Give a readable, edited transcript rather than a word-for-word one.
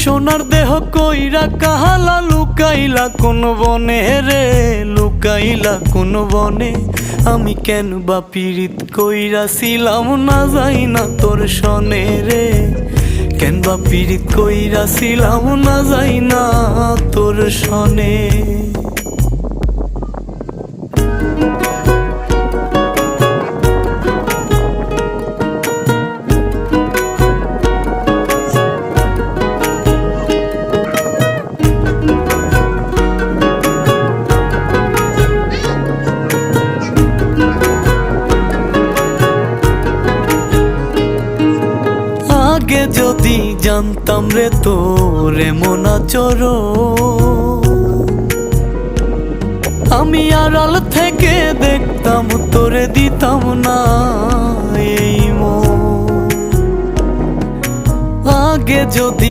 সোনার দেহ কইরা কাহালা লুকাইলা কোন বনে রে, লুকাইলা কোন বনে। আমি কেন বা পীড়িত কইরাছিলাম না যাই না তোর সনে রে, কেন বা পীড়িত কইরাছিলাম না যাই না তোর সনে। আগে যদি জানতাম রে তোর এমন আচরণ, আমি আড়াল থেকে দেখতাম তোরে দিতাম না এই মন। আগে যদি